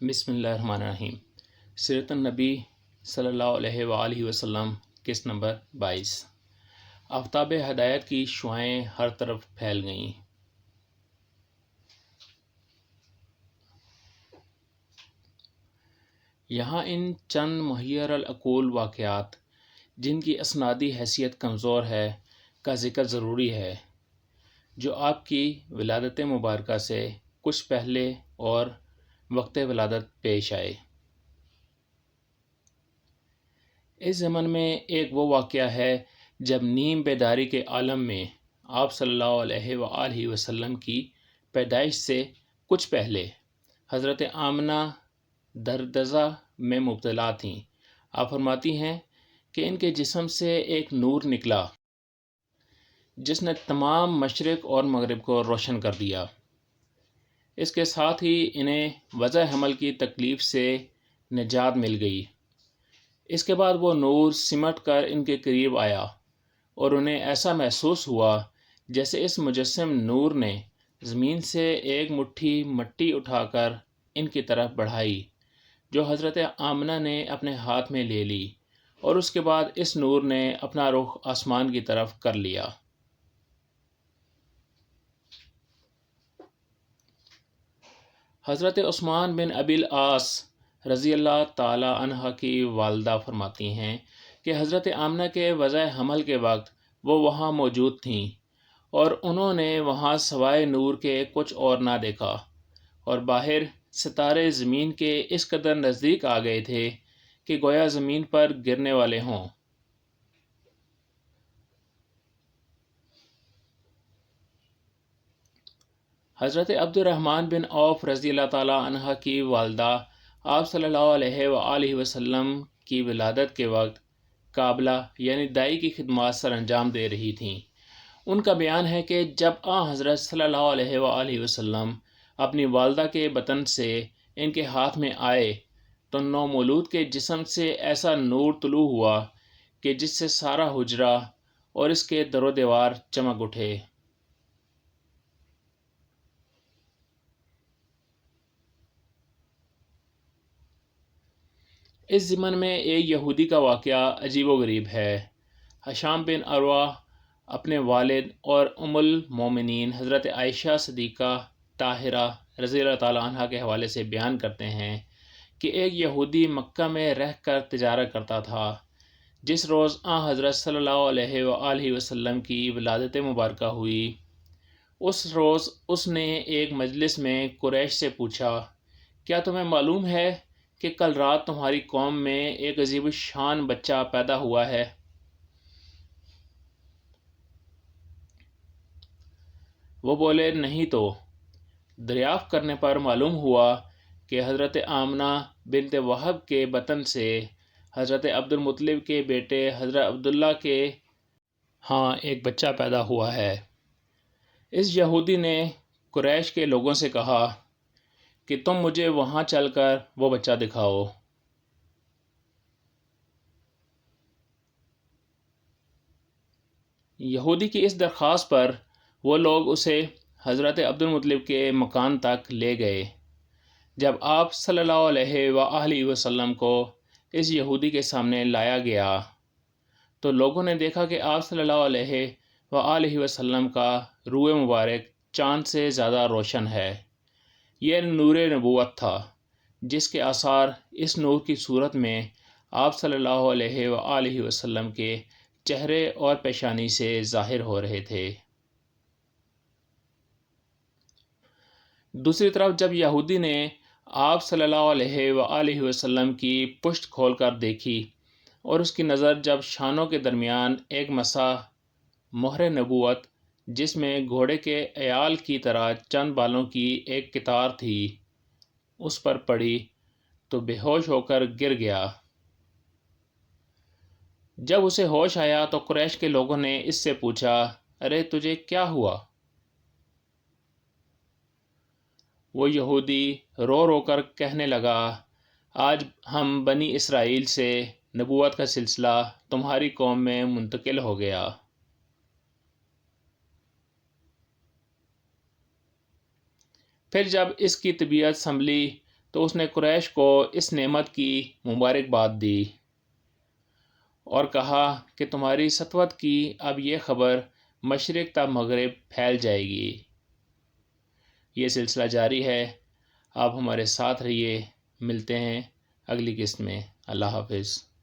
بسم اللہ الرحمن الرحیم۔ سیرت النبی صلی اللہ علیہ وآلہ وسلم قسط نمبر 22۔ آفتاب ہدایت کی شعاعیں ہر طرف پھیل گئیں۔ یہاں ان چند محیر العقول واقعات جن کی اسنادی حیثیت کمزور ہے کا ذکر ضروری ہے، جو آپ کی ولادت مبارکہ سے کچھ پہلے اور وقت ولادت پیش آئے۔ اس زمن میں ایک وہ واقعہ ہے جب نیم بیداری کے عالم میں آپ صلی اللہ علیہ وآلہ وسلم کی پیدائش سے کچھ پہلے حضرت آمنہ دردزہ میں مبتلا تھیں۔ آپ فرماتی ہیں کہ ان کے جسم سے ایک نور نکلا جس نے تمام مشرق اور مغرب کو روشن کر دیا۔ اس کے ساتھ ہی انہیں وضع حمل کی تکلیف سے نجات مل گئی۔ اس کے بعد وہ نور سمٹ کر ان کے قریب آیا اور انہیں ایسا محسوس ہوا جیسے اس مجسم نور نے زمین سے ایک مٹھی مٹی اٹھا کر ان کی طرف بڑھائی، جو حضرت آمنہ نے اپنے ہاتھ میں لے لی، اور اس کے بعد اس نور نے اپنا رخ آسمان کی طرف کر لیا۔ حضرت عثمان بن ابی العاص رضی اللہ تعالی عنہ کی والدہ فرماتی ہیں کہ حضرت آمنہ کے وضع حمل کے وقت وہ وہاں موجود تھیں اور انہوں نے وہاں سوائے نور کے کچھ اور نہ دیکھا، اور باہر ستارے زمین کے اس قدر نزدیک آ گئے تھے کہ گویا زمین پر گرنے والے ہوں۔ حضرت عبد الرحمن بن عوف رضی اللہ تعالیٰ عنہ کی والدہ آپ صلی اللہ علیہ وآلہ وسلم کی ولادت کے وقت قابلہ یعنی دائی کی خدمات سر انجام دے رہی تھیں۔ ان کا بیان ہے کہ جب حضرت صلی اللہ علیہ وآلہ وسلم اپنی والدہ کے بطن سے ان کے ہاتھ میں آئے تو نومولود کے جسم سے ایسا نور طلوع ہوا کہ جس سے سارا حجرہ اور اس کے در و دیوار چمک اٹھے۔ اس ضمن میں ایک یہودی کا واقعہ عجیب و غریب ہے۔ ہشام بن عروہ اپنے والد اور ام المومنین حضرت عائشہ صدیقہ طاہرہ رضی اللہ تعالیٰ عنہ کے حوالے سے بیان کرتے ہیں کہ ایک یہودی مکہ میں رہ کر تجارت کرتا تھا۔ جس روز حضرت صلی اللہ علیہ وآلہ وسلم کی ولادت مبارکہ ہوئی، اس روز اس نے ایک مجلس میں قریش سے پوچھا، کیا تمہیں معلوم ہے کہ کل رات تمہاری قوم میں ایک عجیب الشان بچہ پیدا ہوا ہے؟ وہ بولے، نہیں تو۔ دریافت کرنے پر معلوم ہوا کہ حضرت آمنہ بنت وہب کے بطن سے حضرت عبد المطلب کے بیٹے حضرت عبداللہ کے ہاں ایک بچہ پیدا ہوا ہے۔ اس یہودی نے قریش کے لوگوں سے کہا کہ تم مجھے وہاں چل کر وہ بچہ دکھاؤ۔ یہودی کی اس درخواست پر وہ لوگ اسے حضرت عبد المطلب کے مکان تک لے گئے۔ جب آپ صلی اللہ علیہ وآلہ وسلم کو اس یہودی کے سامنے لایا گیا تو لوگوں نے دیکھا کہ آپ صلی اللہ علیہ وآلہ وسلم کا روح مبارک چاند سے زیادہ روشن ہے۔ یہ نور نبوت تھا جس کے آثار اس نور کی صورت میں آپ صلی اللہ علیہ وآلہ وسلم کے چہرے اور پیشانی سے ظاہر ہو رہے تھے۔ دوسری طرف جب یہودی نے آپ صلی اللہ علیہ وآلہ وسلم کی پشت کھول کر دیکھی اور اس کی نظر جب شانوں کے درمیان ایک مسا مہر نبوت جس میں گھوڑے کے ایال کی طرح چند بالوں کی ایک قطار تھی اس پر پڑی تو بے ہوش ہو کر گر گیا۔ جب اسے ہوش آیا تو قریش کے لوگوں نے اس سے پوچھا، ارے تجھے کیا ہوا؟ وہ یہودی رو رو کر کہنے لگا، آج ہم بنی اسرائیل سے نبوت کا سلسلہ تمہاری قوم میں منتقل ہو گیا۔ پھر جب اس کی طبیعت سنبھلی تو اس نے قریش کو اس نعمت کی مبارکباد دی اور کہا کہ تمہاری سطوت کی اب یہ خبر مشرق تا مغرب پھیل جائے گی۔ یہ سلسلہ جاری ہے، آپ ہمارے ساتھ رہیے، ملتے ہیں اگلی قسط میں۔ اللہ حافظ۔